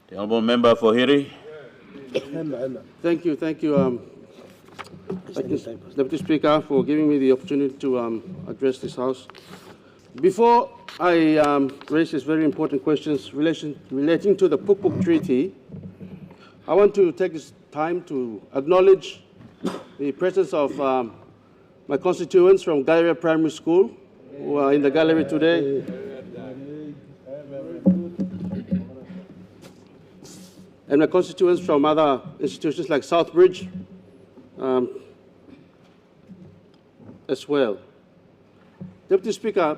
The Honourable Member for Hiri. Thank you, Deputy Speaker, for giving me the opportunity to address this House. Before I raise these very important questions relating to the Pukpuk Treaty, I want to take this time to acknowledge the presence of my constituents from Galleria Primary School, who are in the gallery today. And my constituents from other institutions like Southbridge as well. Deputy Speaker,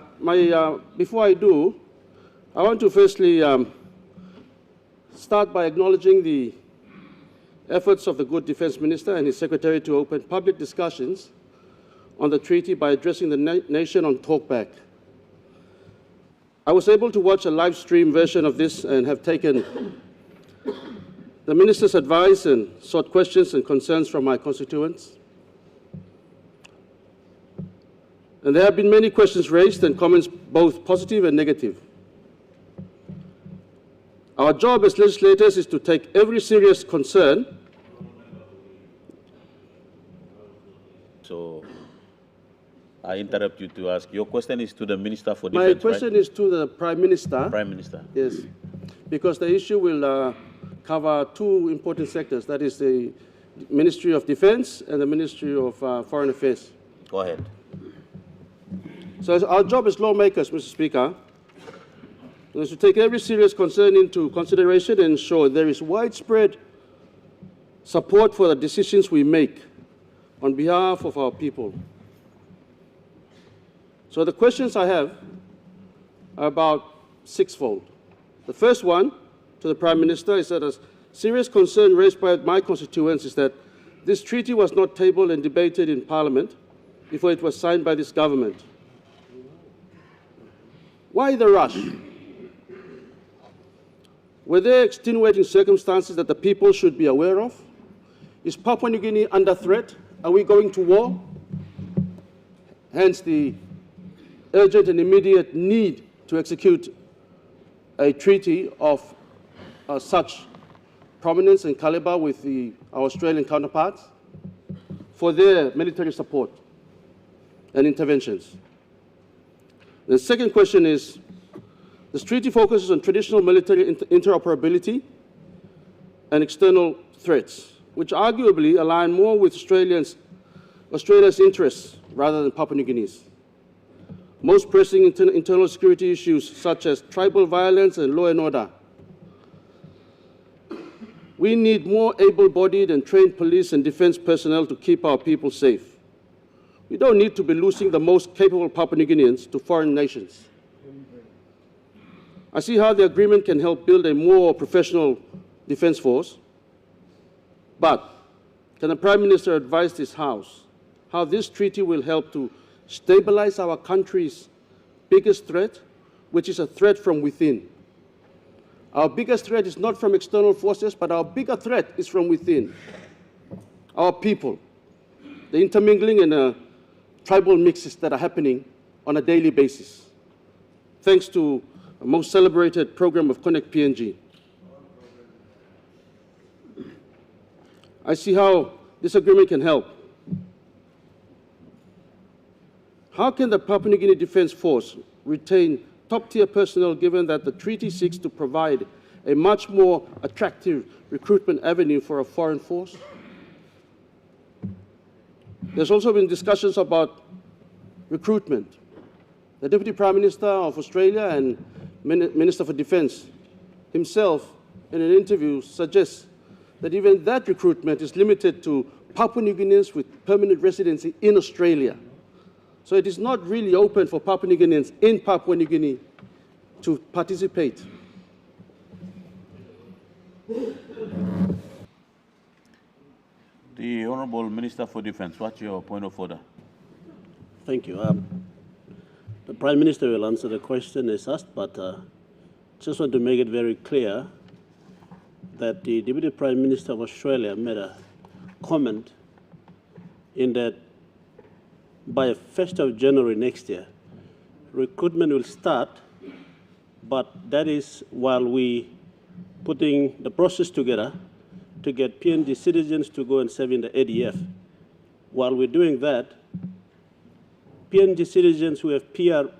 before I do, I want to firstly start by acknowledging the efforts of the good Defence Minister and his Secretary to open public discussions on the treaty by addressing the nation on Talkback. I was able to watch a live stream version of this and have taken the Minister's advice and sought questions and concerns from my constituents. And there have been many questions raised and comments both positive and negative. Our job as legislators is to take every serious concern. So I interrupt you to ask. Your question is to the Minister for Defence, My question is to the Prime Minister. Prime Minister. Yes, because the issue will cover two important sectors, that is the Ministry of Defence and the Ministry of Foreign Affairs. Go ahead. So our job as lawmakers, Mr. Speaker, is to take every serious concern into consideration and ensure there is widespread support for the decisions we make on behalf of our people. So the questions I have are about sixfold. The first one to the Prime Minister is that a serious concern raised by my constituents is that this treaty was not tabled and debated in Parliament before it was signed by this government. Why the rush? Were there extenuating circumstances that the people should be aware of? Is Papua New Guinea under threat? Are we going to war? Hence the urgent and immediate need to execute a treaty of such prominence and caliber with our Australian counterparts for their military support and interventions. The second question is, this treaty focuses on traditional military interoperability and external threats, which arguably align more with Australia's interests rather than Papua New Guinea's. Most pressing internal security issues such as tribal violence and law and order. We need more able-bodied and trained police and defence personnel to keep our people safe. We don't need to be losing the most capable Papua New Guineans to foreign nations. I see how the agreement can help build a more professional defence force, but can the Prime Minister advise this House how this treaty will help to stabilize our country's biggest threat, which is a threat from within? Our biggest threat is not from external forces, but our bigger threat is from within. Our people, the intermingling and tribal mixes that are happening on a daily basis, thanks to a most celebrated program of Connect PNG. I see how this agreement can help. How can the Papua New Guinea Defence Force retain top-tier personnel given that the treaty seeks to provide a much more attractive recruitment avenue for a foreign force? There's also been discussions about recruitment. The Deputy Prime Minister of Australia and Minister for Defence himself in an interview suggests that even that recruitment is limited to Papua New Guineans with permanent residency in Australia. So it is not really open for Papua New Guineans in Papua New Guinea to participate. The Honourable Minister for Defence, what's your point of order? Thank you. The Prime Minister will answer the question as asked, but just want to make it very clear that the Deputy Prime Minister of Australia made a comment in that by 1st of January next year, recruitment will start, but that is while we putting the process together to get PNG citizens to go and serve in the ADF. While we're doing that, PNG citizens who have PR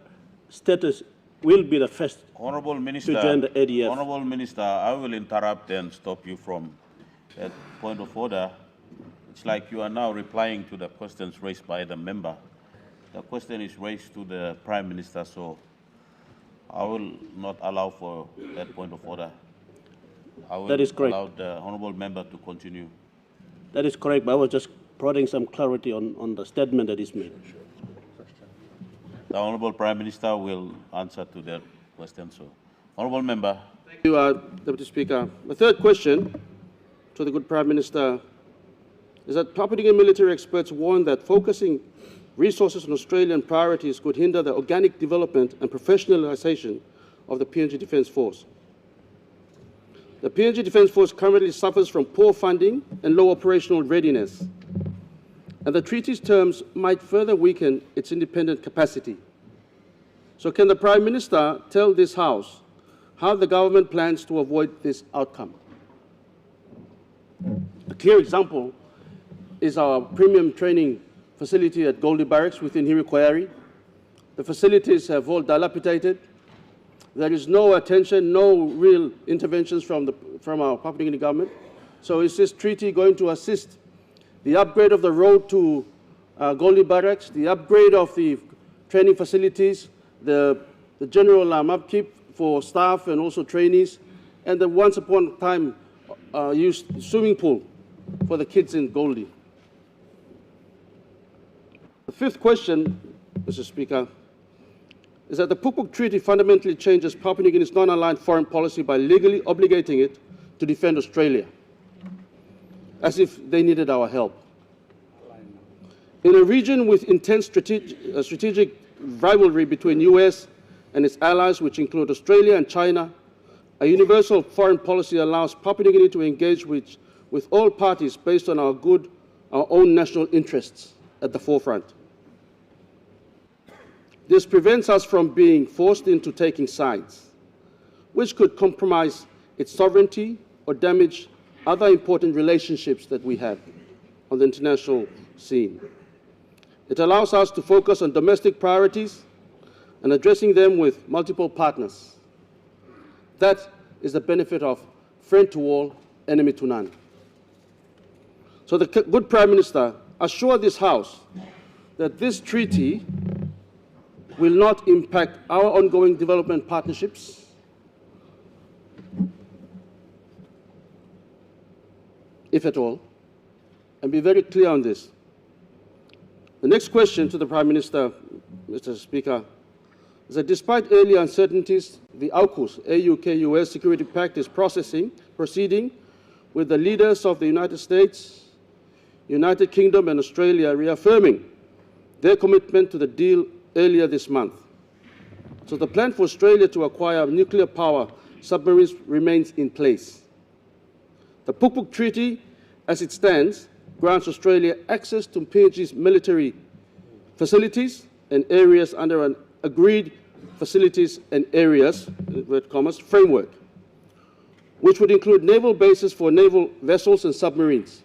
status will be the first Honorable Minister, to join the ADF. Honorable Minister, I will interrupt and stop you from that point of order. It's like you are now replying to the questions raised by the member. The question is raised to the Prime Minister, so I will not allow for that point of order. I will That is correct. allow the honourable member to continue. That is correct, but I was just providing some clarity on the statement that is made. The Honourable Prime Minister will answer to that question. So, Honourable Member. Thank you, Deputy Speaker. The third question to the good Prime Minister is that Papua New Guinea military experts warn that focusing resources on Australian priorities could hinder the organic development and professionalisation of the PNG Defence Force. The PNG Defence Force currently suffers from poor funding and low operational readiness, and the treaty's terms might further weaken its independent capacity. So can the Prime Minister tell this House how the government plans to avoid this outcome? A clear example is our premium training facility at Goldie Barracks within Hiri-Koiari. The facilities have all dilapidated. There is no attention, no real interventions from our Papua New Guinea government. So is this treaty going to assist the upgrade of the road to Goldie Barracks, the upgrade of the training facilities, the general upkeep for staff and also trainees, and the once upon a time used swimming pool for the kids in Goldie? The fifth question, Mr. Speaker, is that the Pukpuk Treaty fundamentally changes Papua New Guinea's non-aligned foreign policy by legally obligating it to defend Australia, as if they needed our help. In a region with intense strategic rivalry between US and its allies, which include Australia and China, a universal foreign policy allows Papua New Guinea to engage with all parties based on our own national interests at the forefront. This prevents us from being forced into taking sides, which could compromise its sovereignty or damage other important relationships that we have on the international scene. It allows us to focus on domestic priorities and addressing them with multiple partners. That is the benefit of friend to all, enemy to none. So the good Prime Minister assure this House that this treaty will not impact our ongoing development partnerships, if at all, and be very clear on this. The next question to the Prime Minister, Mr. Speaker, is that despite early uncertainties, the AUKUS, AU-KUS Security Pact is proceeding with the leaders of the United States, United Kingdom and Australia reaffirming their commitment to the deal earlier this month. So the plan for Australia to acquire nuclear power submarines remains in place. The Pukpuk Treaty, as it stands, grants Australia access to PNG's military facilities and areas under an agreed facilities and areas framework, which would include naval bases for naval vessels and submarines.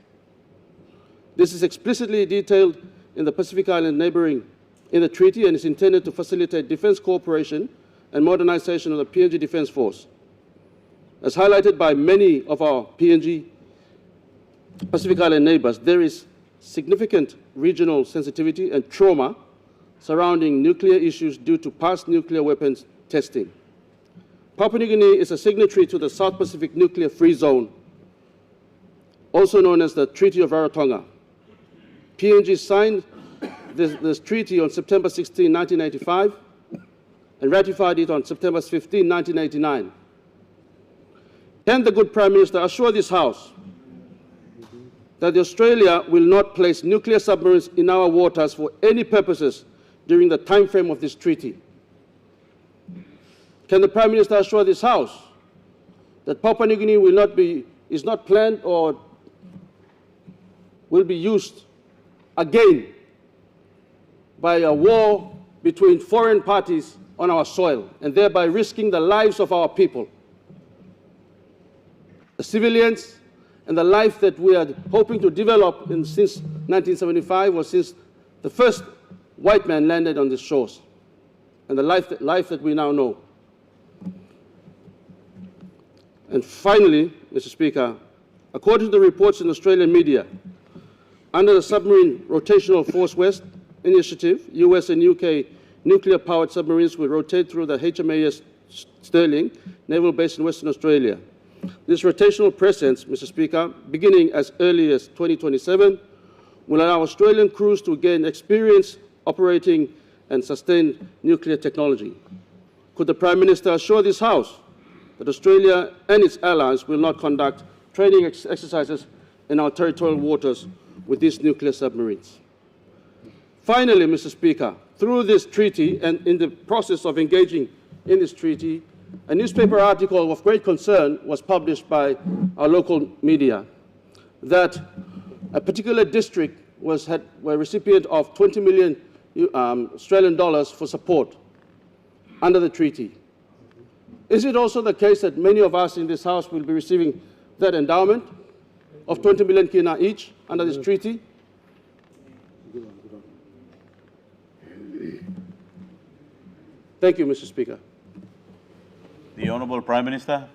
This is explicitly detailed in the Pacific Island neighbouring in the treaty and is intended to facilitate defence cooperation and modernisation of the PNG Defence Force. As highlighted by many of our PNG Pacific Island neighbours, there is significant regional sensitivity and trauma surrounding nuclear issues due to past nuclear weapons testing. Papua New Guinea is a signatory to the South Pacific Nuclear Free Zone, also known as the Treaty of Rarotonga. PNG signed this treaty on September 16, 1995, and ratified it on September 15, 1989. Can the good Prime Minister assure this House that Australia will not place nuclear submarines in our waters for any purposes during the time frame of this treaty? Can the Prime Minister assure this House that Papua New Guinea is not planned or will be used again by a war between foreign parties on our soil, and thereby risking the lives of our people? civilians, and the life that we are hoping to develop since 1975 or since the first white man landed on these shores, and the life that we now know. And finally, Mr. Speaker, according to the reports in Australian media, under the Submarine Rotational Force West initiative, US and UK nuclear-powered submarines will rotate through the HMAS Stirling naval base in Western Australia. This rotational presence, Mr. Speaker, beginning as early as 2027, will allow Australian crews to gain experience operating and sustain nuclear technology. Could the Prime Minister assure this House that Australia and its allies will not conduct training exercises in our territorial waters with these nuclear submarines? Finally, Mr. Speaker, through this treaty and in the process of engaging in this treaty, a newspaper article of great concern was published by our local media that a particular district was a recipient of 20 million Australian dollars for support under the treaty. Is it also the case that many of us in this House will be receiving that endowment of 20 million kina each under this treaty? Thank you, Mr. Speaker. The Honourable Prime Minister.